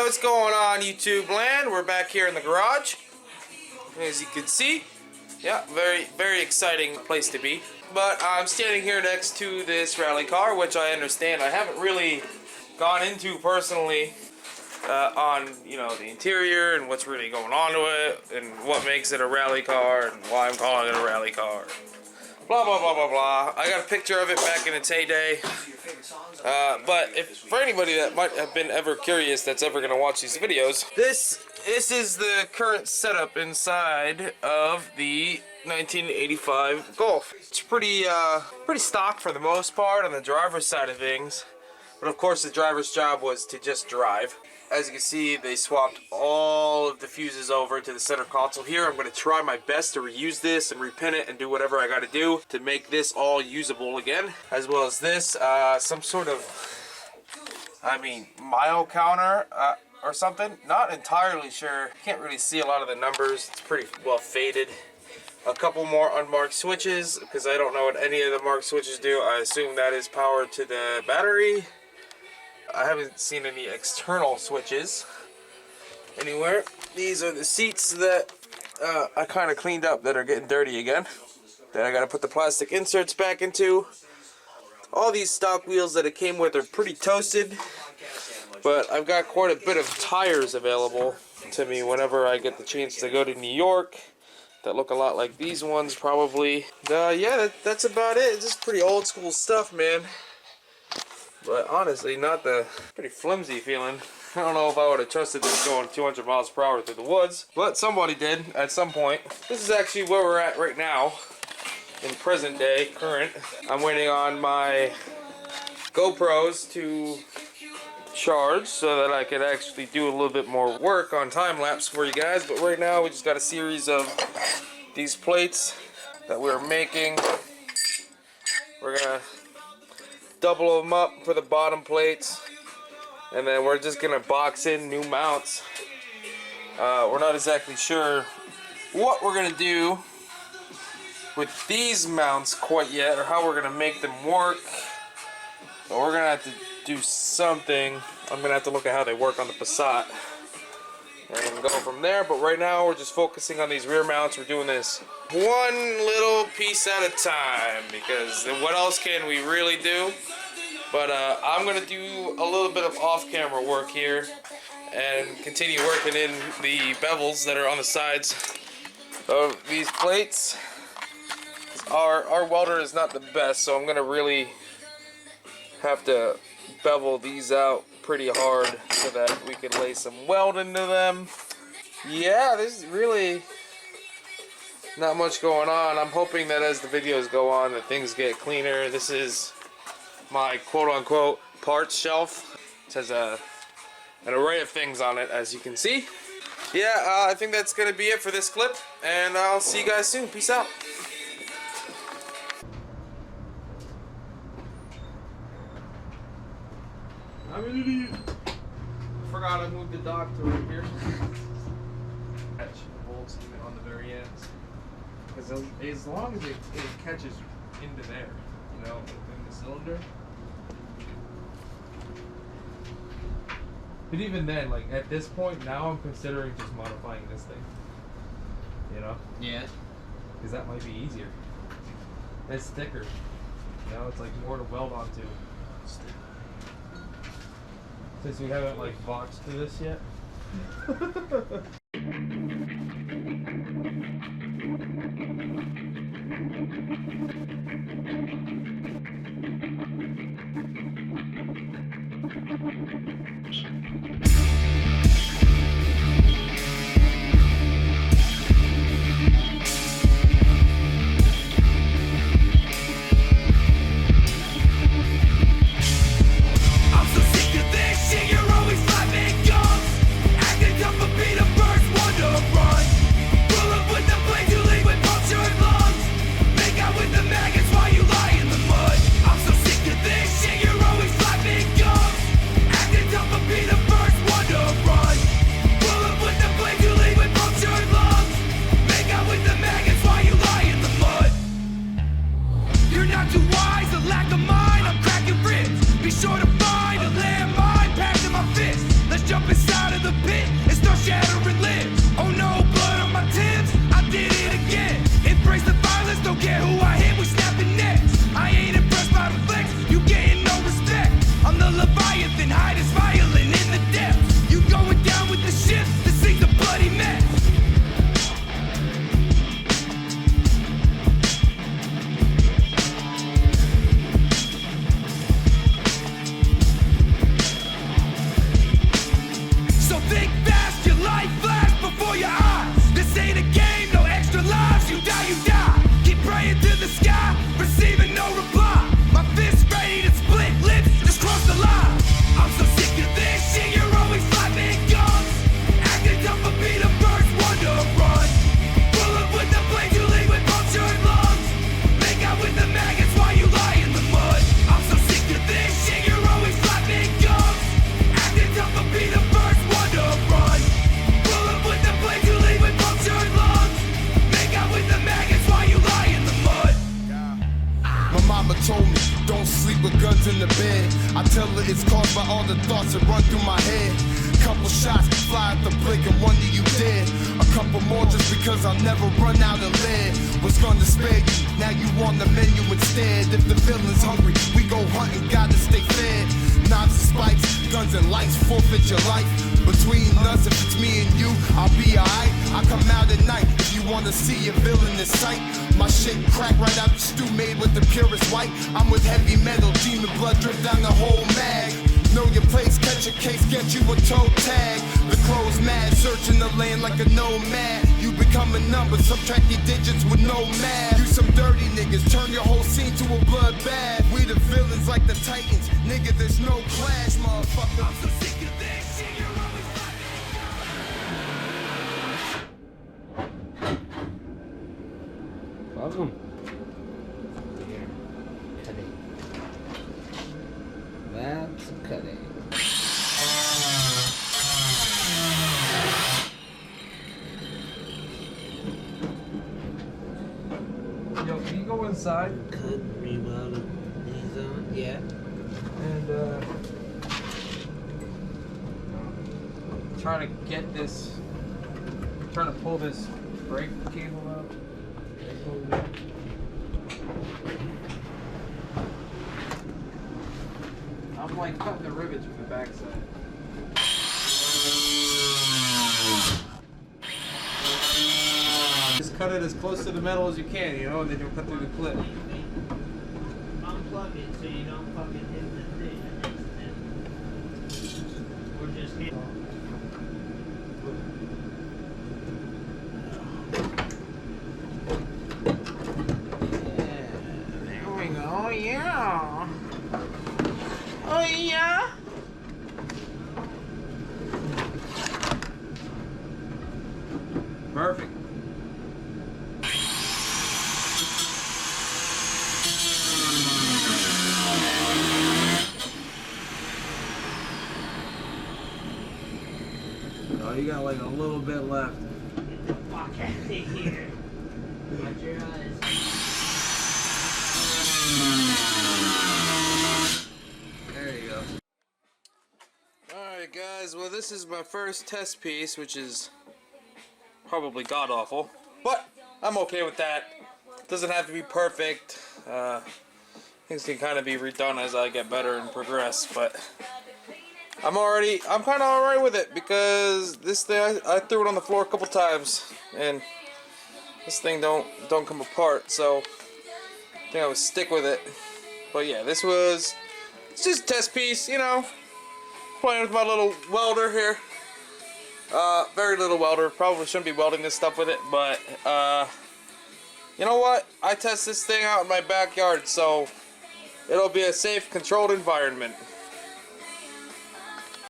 What's going on, YouTube land? We're back here in the garage. As you can see, yeah, very exciting place to be. But I'm standing here next to this rally car, which I understand I haven't really gone into personally on, you know, the interior and what's really going on to it and what makes it a rally car and why I'm calling it a rally car. Blah blah blah blah blah. I got a picture of it back in its heyday. But for anybody that might have been ever curious that's ever gonna watch these videos, this is the current setup inside of the 1985 Golf. It's pretty stock for the most part on the driver's side of things, but of course the driver's job was to just drive. As you can see, they swapped all of the fuses over to the center console here. I'm going to try my best to reuse this and repin it and do whatever I got to do to make this all usable again. As well as this, some sort of, mile counter or something. Not entirely sure. Can't really see a lot of the numbers. It's pretty well faded. A couple more unmarked switches because I don't know what any of the marked switches do. I assume that is power to the battery. I haven't seen any external switches anywhere. These are the seats that I kind of cleaned up that are getting dirty again. That I got to put the plastic inserts back into. All these stock wheels that it came with are pretty toasted, but I've got quite a bit of tires available to me whenever I get the chance to go to New York that look a lot like these ones probably. Yeah, that's about it. It's just pretty old school stuff, man. But honestly, not the pretty flimsy feeling. I don't know if I would have trusted this going 200 miles per hour through the woods, but somebody did at some point. This is actually where we're at right now, in present day, current. I'm waiting on my GoPros to charge so that I could actually do a little bit more work on time lapse for you guys. But right now, we just got a series of these plates that we're making. We're gonna double them up for the bottom plates, and then we're just gonna box in new mounts. We're not exactly sure what we're gonna do with these mounts quite yet, or how we're gonna make them work, but we're gonna have to do something. I'm gonna have to look at how they work on the Passat and go from there. But right now we're just focusing on these rear mounts. We're doing this one little piece at a time because what else can we really do? But I'm gonna do a little bit of off-camera work here and continue working in the bevels that are on the sides of these plates. Our welder is not the best, so I'm gonna really have to bevel these out pretty hard so that we can lay some weld into them. Yeah, there's really not much going on. I'm hoping that as the videos go on that things get cleaner. This is my quote-unquote parts shelf. It has an array of things on it, as you can see. Yeah, I think that's gonna be it for this clip, and I'll see you guys soon. Peace out. I'm an idiot. I forgot I moved the dock to right here. Catch the bolts on the very ends, because as long as it catches into there, you know, in the cylinder. But even then, like at this point now, I'm considering just modifying this thing. You know? Yeah. Because that might be easier. It's thicker. You know, it's like more to weld onto. Since we haven't like boxed to this yet. Run. Pull up with the blade to lead with punctured lungs. Make out with the mag. too wise, a lack of mind, I'm cracking ribs. Be sure to find a landmine packed in my fist. Let's jump inside of the pit and start shattering limbs. Oh no, blood on my Timbs, I did it again. Embrace the violence, don't care who I hit, we snapping necks. I ain't impressed by the flex, you getting no respect. I'm the Leviathan, highest violent in the depths. You going down with the ship to sink the bloody mess. So think fast, your life flash before your eyes. This ain't a game, no extra lives, you die, you die. Keep praying to the sky, receiving no reply. My fist ready to split lips, just cross the line. I'm so sick of this shit, you're always flapping gums. Acting tough but be the first one to run. Pull up with the blade, you leave with punctured lungs. Make out with the maggots while you lie in the mud. I'm so sick of this shit, you're always flapping gums. Acting tough but be the first one to run. Pull up with the blade, you leave with punctured lungs. Make out with the maggots while you lie in the mud. My mama told me, don't sleep with guns in the bed. I tell her it's caused by all the thoughts that run through my head. Couple shots fly at the blink and wonder you dead. A couple more just because I'll never run out of lead. Was gonna spare you, now you on the menu instead. If the feeling's hungry, we go hunting, gotta stay fed. Knives and spikes, guns and lights, forfeit your life. Between us, if it's me and you, I'll be alright. I come out at night if you wanna see a villainous sight. My shit crack right out the stew made with the purest white. I'm with heavy metal, demon blood drip down the whole mag. Know your place, catch a case, get you a toe tag. The crow's mad, searching the land like a nomad. You become a number, subtract your digits with no math. You some dirty niggas, turn your whole scene to a bloodbath. We the villains like the Titans, nigga, there's no clash, motherfucker. I'm so sick of this shit, you're always Welcome. Here. Cutting. That's cutting. Yo, can you go inside Could reload these on? Yeah. and try to get this, trying to pull this brake cable out? I'm like cutting the rivets with the backside. Just cut it as close to the metal as you can, you know, and then you'll cut through the clip. Unplug it so you don't fucking hit the thing. Or just hit. There we go, yeah. Oh yeah. Perfect. Oh, you got like a little bit left. Get the fuck out of here. Watch your eyes. There you go. Alright guys, well this is my first test piece, which is probably god-awful. But I'm okay with that. Doesn't have to be perfect. Things can kind of be redone as I get better and progress, but I'm kind of alright with it because this thing, I threw it on the floor a couple times and this thing don't come apart, so I think I would stick with it. But yeah, it's just a test piece, you know, playing with my little welder here. Very little welder, probably shouldn't be welding this stuff with it, but you know what, I test this thing out in my backyard, so it'll be a safe, controlled environment.